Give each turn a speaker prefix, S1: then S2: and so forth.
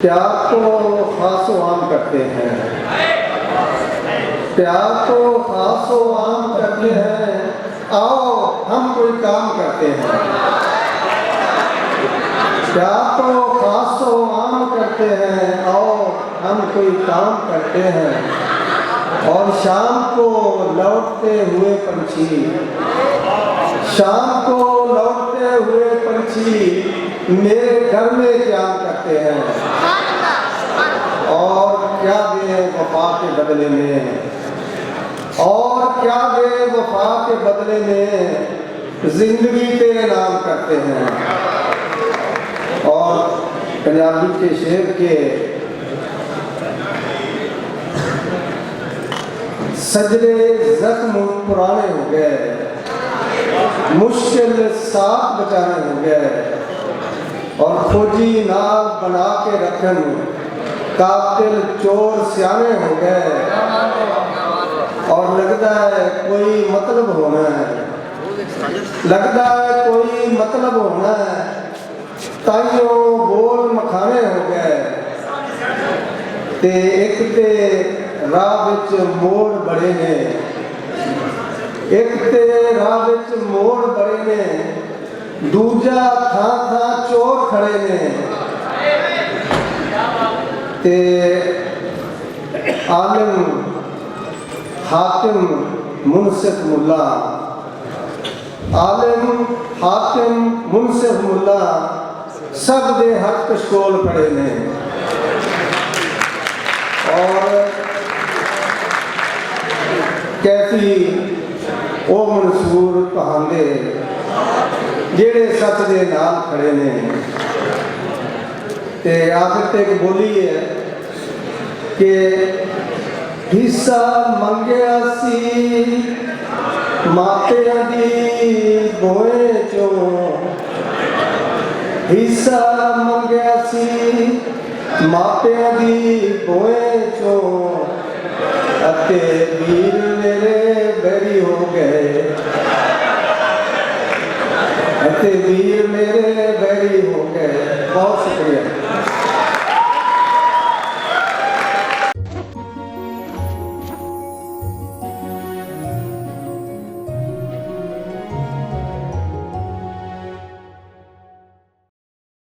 S1: प्यार को खासो आम करते हैं, प्यार को खासो आम करते हैं, आओ हम कोई काम करते हैं। प्यार को खासो आम करते हैं, आओ हम कोई काम करते हैं। और शाम को लौटते हुए पंछी, शाम को लौटते हुए पंछी मेरे घर में क्या करते हैं। और क्या दे वफा के बदले में, और क्या दे वफा के बदले में, जिंदगी तेरे नाम करते हैं। और पंजाबी के शेर के सजरे जख्म पुराने हो गए, मुश्किल साथ बचाने हो गए। और खोजी नाल बना के रखन, कातिल चोर सियाने हो गए। और लगता है कोई मतलब होना है, लगता है कोई मतलब होना है, ताइयों बोल मखाने हो गए। ते एक ते राह विच मोड़ बड़े ने, एक ते राह विच मोड़ बड़े ने, दूजा थां थां चोर खड़े ने। ते आलिम हाकिम मुनसिफ मुल्ला, आलिम हाकिम मुनसिफ मुल्ला सब दे हक कशकोल खड़े ने। और कैफी ओ मंसूर कहांदे जेड़े सच दे नाल खड़े ने। ते आखिर ते एक बोली है कि हिस्सा मंगया सी मापियां दी बोए चो, हिस्सा मंगया सी मापियां दी बोए चो। अते वीर मेरे बैरी हो गए, अते वीर मेरे बैरी हो गए। बहुत शुक्रिया।